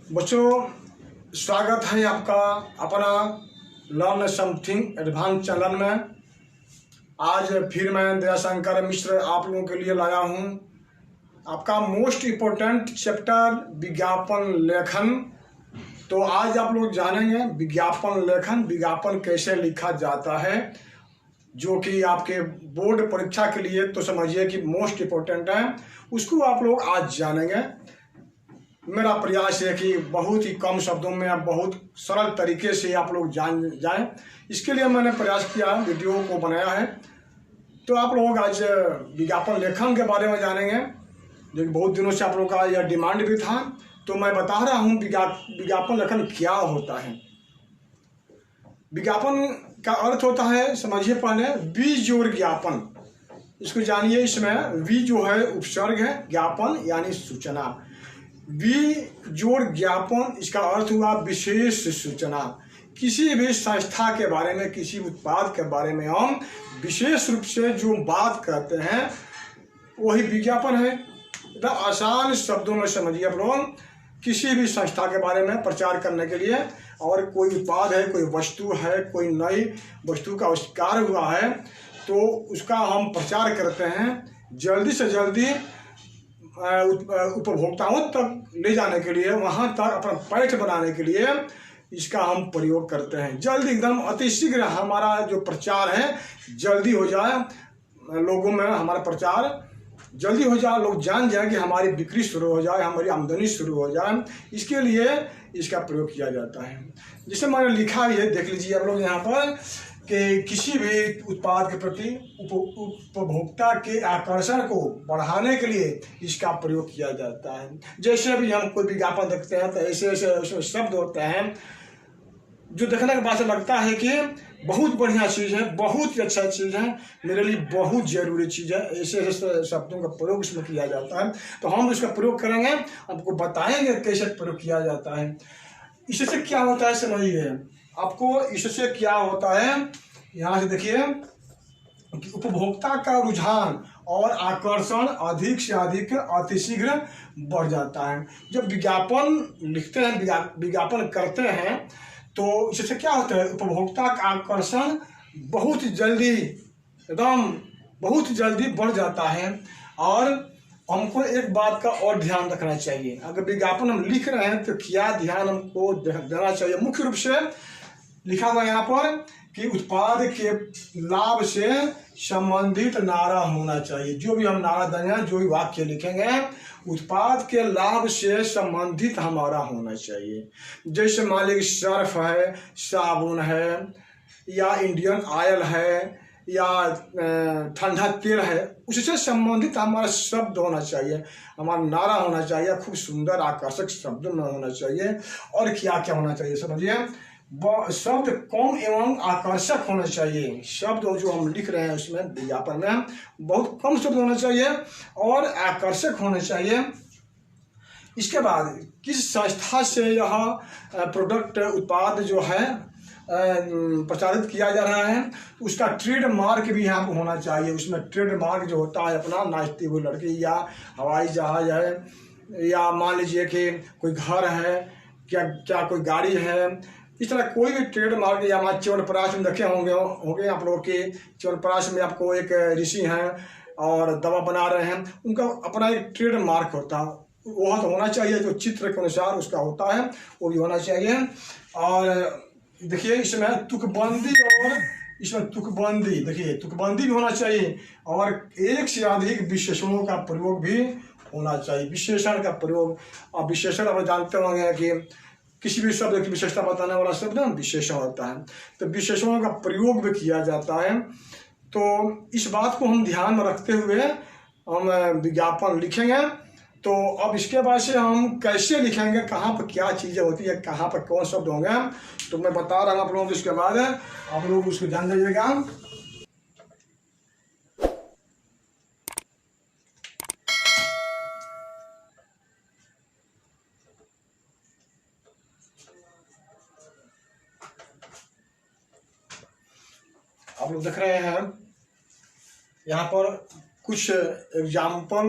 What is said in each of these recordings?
बच्चों, स्वागत है आपका अपना लर्न समथिंग एडवांस चैनल में। आज फिर मैं दयाशंकर मिश्र आप लोगों के लिए लाया हूँ आपका मोस्ट इम्पोर्टेंट चैप्टर विज्ञापन लेखन। तो आज आप लोग जानेंगे विज्ञापन लेखन, विज्ञापन कैसे लिखा जाता है, जो कि आपके बोर्ड परीक्षा के लिए तो समझिए कि मोस्ट इम्पोर्टेंट है। उसको आप लोग आज जानेंगे। मेरा प्रयास है कि बहुत ही कम शब्दों में आप बहुत सरल तरीके से आप लोग जान जाएं। इसके लिए मैंने प्रयास किया, वीडियो को बनाया है। तो आप लोग आज विज्ञापन लेखन के बारे में जानेंगे, जो बहुत दिनों से आप लोग का यह डिमांड भी था। तो मैं बता रहा हूँ विज्ञापन लेखन क्या होता है। विज्ञापन का अर्थ होता है, समझिए पहले, वी जोड़ ज्ञापन। इसको जानिए। इसमें वी जो है उपसर्ग है, ज्ञापन यानी सूचना। वी जोड़ ज्ञापन, इसका अर्थ हुआ विशेष सूचना। किसी भी संस्था के बारे में, किसी उत्पाद के बारे में हम विशेष रूप से जो बात करते हैं वही विज्ञापन है। एकदम आसान शब्दों में समझिए आप लोग। किसी भी संस्था के बारे में प्रचार करने के लिए, और कोई उत्पाद है, कोई वस्तु है, कोई नई वस्तु का आविष्कार हुआ है, तो उसका हम प्रचार करते हैं जल्दी से जल्दी उपभोक्ताओं तक ले जाने के लिए, वहाँ तक अपना पैठ बनाने के लिए इसका हम प्रयोग करते हैं। जल्दी, एकदम अतिशीघ्र हमारा जो प्रचार है जल्दी हो जाए, लोगों में हमारा प्रचार जल्दी हो जाए, लोग जान जाए कि हमारी बिक्री शुरू हो जाए, हमारी आमदनी शुरू हो जाए। इसके लिए इसका प्रयोग किया जाता है। जिसे मैंने लिखा है, देख लीजिए आप लोग यहाँ पर, कि किसी भी उत्पाद के प्रति उपभोक्ता के आकर्षण को बढ़ाने के लिए इसका प्रयोग किया जाता है। जैसे अभी हम कोई विज्ञापन देखते हैं तो ऐसे ऐसे उसमें शब्द होते हैं जो देखने के बाद से लगता है कि बहुत बढ़िया चीज़ है, बहुत ही अच्छा चीज़ है, मेरे लिए बहुत ज़रूरी चीज़ है। ऐसे ऐसे शब्दों का प्रयोग इसमें किया जाता है। तो हम इसका प्रयोग करेंगे, आपको बताएंगे कैसे प्रयोग किया जाता है। इससे क्या होता है समझिए। आपको इससे क्या होता है, यहाँ से देखिए कि उपभोक्ता का रुझान और आकर्षण अधिक से अधिक अतिशीघ्र बढ़ जाता है। जब विज्ञापन लिखते हैं, विज्ञापन करते हैं, तो इससे क्या होता है, उपभोक्ता का आकर्षण बहुत जल्दी, एकदम बहुत जल्दी बढ़ जाता है। और हमको एक बात का और ध्यान रखना चाहिए। अगर विज्ञापन हम लिख रहे हैं तो क्या ध्यान हमको देना चाहिए। मुख्य रूप से लिखा हुआ यहाँ पर कि उत्पाद के लाभ से संबंधित नारा होना चाहिए। जो भी हम नारा देंगे, जो भी वाक्य लिखेंगे, उत्पाद के लाभ से संबंधित हमारा होना चाहिए। जैसे मान लीजिए सर्फ है, साबुन है, या इंडियन ऑयल है, या ठंडा तेल है, उससे संबंधित हमारा शब्द होना चाहिए, हमारा नारा होना चाहिए, खूब सुंदर आकर्षक शब्द में होना चाहिए। और क्या क्या होना चाहिए समझिए। शब्द कम एवं आकर्षक होना चाहिए। शब्द जो हम लिख रहे हैं उसमें विज्ञापन में बहुत कम शब्द होना चाहिए और आकर्षक होना चाहिए। इसके बाद किस संस्था से यह प्रोडक्ट, उत्पाद जो है प्रचारित किया जा रहा है, उसका ट्रेडमार्क भी यहाँ पर होना चाहिए। उसमें ट्रेडमार्क जो होता है अपना, नाचती हुई लड़की, या हवाई जहाज है, या मान लीजिए कि कोई घर है, क्या कोई गाड़ी है, इस तरह कोई भी ट्रेडमार्क। या हमारे च्यवनप्राश में देखे होंगे आप लोगों के, च्यवनप्राश में आपको एक ऋषि हैं और दवा बना रहे हैं, उनका अपना एक ट्रेडमार्क होता है, वह तो होना चाहिए। जो चित्र के अनुसार उसका होता है वो भी होना चाहिए। और देखिए इसमें तुकबंदी, और इसमें तुकबंदी, देखिए तुकबंदी भी होना चाहिए, और एक से अधिक विशेषणों का प्रयोग भी होना चाहिए। विशेषण का प्रयोग, अब विशेषण आप जानते होंगे कि किसी भी शब्द की विशेषता बताने वाला शब्द ना विशेषण होता है, तो विशेषणों का प्रयोग भी किया जाता है। तो इस बात को हम ध्यान में रखते हुए हम विज्ञापन लिखेंगे। तो अब इसके बाद से हम कैसे लिखेंगे, कहाँ पर क्या चीज़ें होती है, कहाँ पर कौन शब्द होंगे, तो मैं बता रहा हूँ आप लोगों को। इसके बाद आप लोग उसको जान लीजिएगा। आप लोग देख रहे हैं यहाँ पर कुछ एग्जाम्पल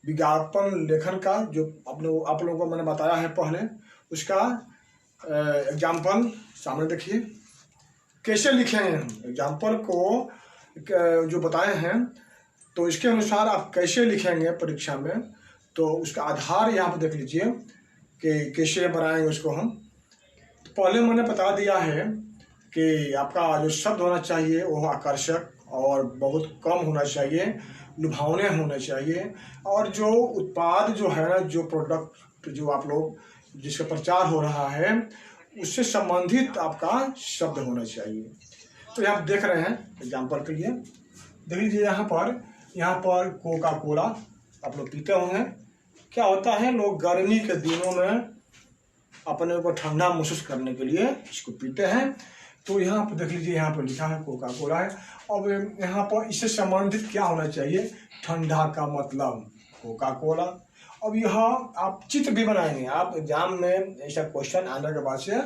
विज्ञापन लेखन का जो आप लोगों को मैंने बताया है पहले, उसका एग्जाम्पल सामने देखिए। कैसे लिखेंगे हम एग्जाम्पल को जो बताए हैं, तो इसके अनुसार आप कैसे लिखेंगे परीक्षा में, तो उसका आधार यहाँ पर देख लीजिए कि कैसे बनाएंगे उसको हम। तो पहले मैंने बता दिया है कि आपका जो शब्द होना चाहिए वो आकर्षक और बहुत कम होना चाहिए, लुभावने होने चाहिए, और जो उत्पाद जो है ना, जो प्रोडक्ट जो आप लोग जिसका प्रचार हो रहा है उससे संबंधित आपका शब्द होना चाहिए। तो यहाँ देख रहे हैं एग्जाम्पल के लिए, देख लीजिए यहाँ पर कोका कोला आप लोग पीते होंगे। क्या होता है, लोग गर्मी के दिनों में अपने को ठंडा महसूस करने के लिए इसको पीते हैं। तो यहाँ पर देख लीजिए, यहाँ पर लिखा है कोका कोला है। अब यहाँ पर इससे संबंधित क्या होना चाहिए, ठंडा का मतलब कोका कोला। अब यह आप चित्र भी बनाएंगे, आप एग्जाम में ऐसा क्वेश्चन आने के बाद से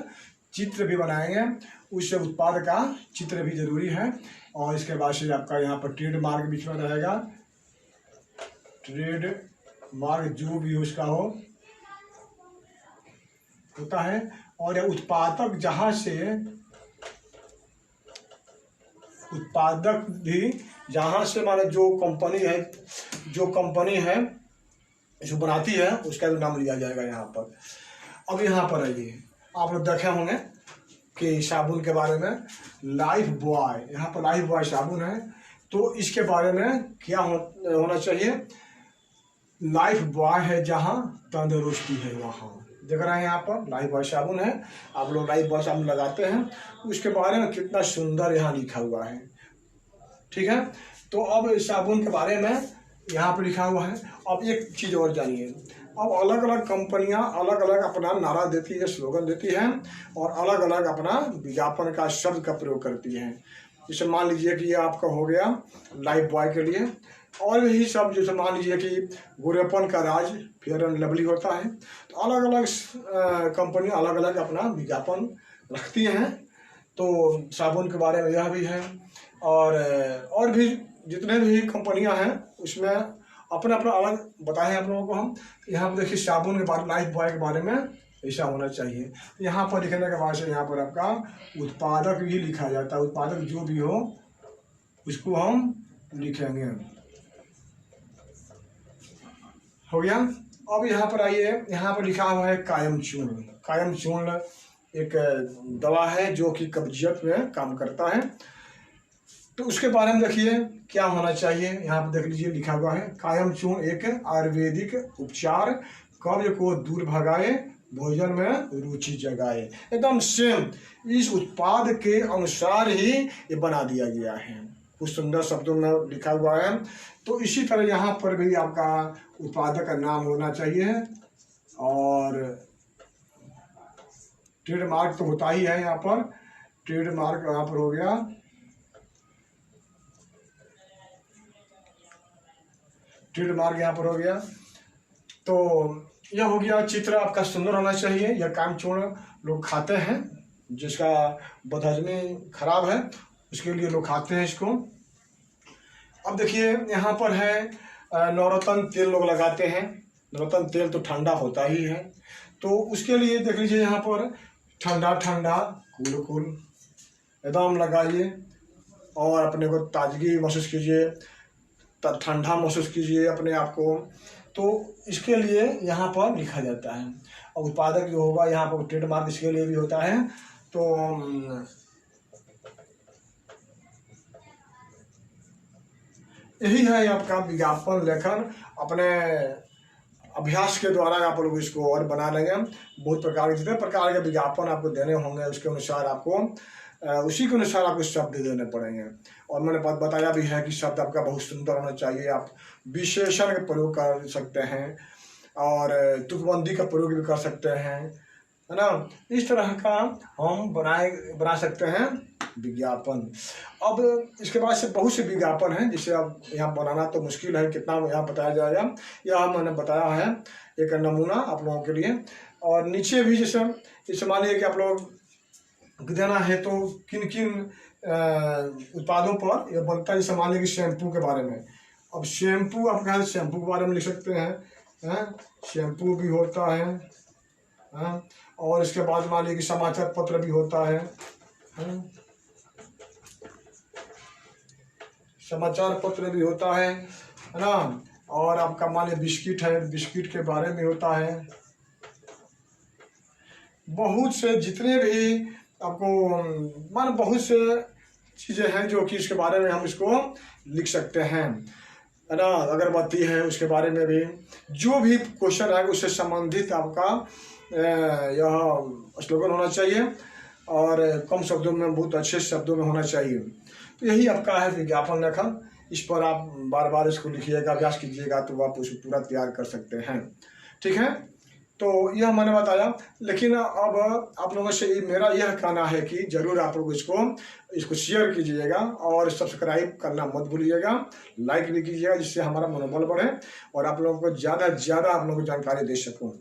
चित्र भी बनाएंगे, उस उत्पाद का चित्र भी जरूरी है। और इसके बाद से आपका यहाँ पर ट्रेड मार्क बीच में रहेगा, ट्रेड मार्क जो भी उसका होता है। और उत्पादक भी जहाँ से माने जो कंपनी है जो बनाती है उसका भी नाम लिया जाएगा यहाँ पर। अब यहाँ पर आइए, आप लोग देखे होंगे कि साबुन के बारे में, लाइफ बॉय, यहाँ पर लाइफ बॉय साबुन है। तो इसके बारे में क्या होना चाहिए, लाइफ बॉय है जहाँ तंदुरुस्ती है वहाँ। देख रहे हैं यहाँ पर लाइफ बॉय साबुन है, आप लोग लाइफ बॉय साबुन लगाते हैं, उसके बारे में कितना सुंदर यहाँ लिखा हुआ है। ठीक है, तो अब साबुन के बारे में यहाँ पर लिखा हुआ है। अब एक चीज़ और जानिए, अब अलग अलग कंपनियां अलग अलग अपना नारा देती है, स्लोगन देती हैं, और अलग अलग अपना विज्ञापन का शब्द का प्रयोग करती हैं। जैसे मान लीजिए कि ये आपका हो गया लाइफ बॉय के लिए, और यही सब जैसे मान लीजिए कि गोरेपन का राज फेयर एंड लवली होता है। तो अलग अलग कंपनियां अलग अलग अपना विज्ञापन रखती हैं। तो साबुन के बारे में यह भी है, और भी जितने भी कंपनियां हैं उसमें अपना अपना अलग बताए हैं आप लोगों को हम। यहाँ पर देखिए साबुन के बारे, लाइफ बॉय के बारे में ऐसा होना चाहिए। यहाँ पर लिखने के बाद से यहाँ पर आपका उत्पादक भी लिखा जाता है, उत्पादक जो भी हो उसको हम लिखेंगे। हो गया। अब यहाँ पर आइए, यहाँ पर लिखा हुआ है कायम चूर्ण। कायम चूर्ण एक दवा है जो कि कब्जियत में काम करता है। तो उसके बारे में देखिए क्या होना चाहिए, यहाँ पर देख लीजिए लिखा हुआ है कायम चूर्ण एक आयुर्वेदिक उपचार, कब्ज को दूर भगाए, भोजन में रुचि जगाए। एकदम सेम इस उत्पाद के अनुसार ही ये बना दिया गया है, कुछ सुंदर शब्दों में लिखा हुआ है। तो इसी तरह यहाँ पर भी आपका उत्पादक का नाम होना चाहिए, और ट्रेडमार्क तो होता ही है। यहाँ पर ट्रेडमार्क यहाँ पर हो गया, ट्रेडमार्क यहाँ पर हो गया। तो यह हो गया, चित्र आपका सुंदर होना चाहिए। यह कायम चूर्ण लोग खाते हैं, जिसका बदहजमी खराब है उसके लिए लोग खाते हैं इसको। अब देखिए यहाँ पर है नवरत्न तेल लोग लगाते हैं। नवरत्न तेल तो ठंडा होता ही है, तो उसके लिए देख लीजिए यहाँ पर ठंडा ठंडा कूल कूल एकदम लगाइए, और अपने को ताजगी महसूस कीजिए, ठंडा महसूस कीजिए अपने आप को। तो इसके लिए यहाँ पर लिखा जाता है। और उत्पादक जो होगा यहाँ पर ट्रेडमार्क इसके लिए भी होता है। तो यही है आपका विज्ञापन लेखन। अपने अभ्यास के द्वारा आप लोग इसको और बना लेंगे। बहुत प्रकार के जितने प्रकार के विज्ञापन आपको देने होंगे उसके अनुसार आपको उसी के अनुसार आपको शब्द देने पड़ेंगे। और मैंने बताया भी है कि शब्द आपका बहुत सुंदर होना चाहिए। आप विशेषण का प्रयोग कर सकते हैं और तुकबंदी का प्रयोग भी कर सकते हैं, है ना। इस तरह का हम बना सकते हैं विज्ञापन। अब इसके बाद से बहुत से विज्ञापन हैं जिसे अब यहाँ बनाना तो मुश्किल है, कितना यहाँ बताया जाएगा। यह मैंने बताया है एक नमूना आप लोगों के लिए। और नीचे भी जैसे मान लीजिए कि आप लोग देना है तो किन किन उत्पादों पर यह बनता है। जैसे मान लीजिए कि शैम्पू के बारे में अब शैम्पू, आपका है शैम्पू के बारे में लिख सकते हैं, शैम्पू भी होता है, और इसके बाद मान लीजिए कि समाचार पत्र भी होता है, समाचार पत्र भी होता है ना। और आपका मान लीजिए बिस्किट है, बिस्किट के बारे में होता है। बहुत से जितने भी आपको मान बहुत से चीज़ें हैं जो कि इसके बारे में हम इसको लिख सकते हैं, है ना। अगरबत्ती है, उसके बारे में भी जो भी क्वेश्चन है उससे संबंधित आपका यह स्लोगन होना चाहिए, और कम शब्दों में बहुत अच्छे शब्दों में होना चाहिए। तो यही आपका है विज्ञापन लेखन। इस पर आप बार बार इसको लिखिएगा, अभ्यास कीजिएगा, तो आप उसे पूरा तैयार कर सकते हैं। ठीक है, तो यह मैंने बताया। लेकिन अब आप लोगों से मेरा यह कहना है कि ज़रूर आप लोग इसको शेयर कीजिएगा, और सब्सक्राइब करना मत भूलिएगा, लाइक भी कीजिएगा, जिससे हमारा मनोबल बढ़े और आप लोगों को ज़्यादा से ज़्यादा आप लोगों को जानकारी दे सकूँ।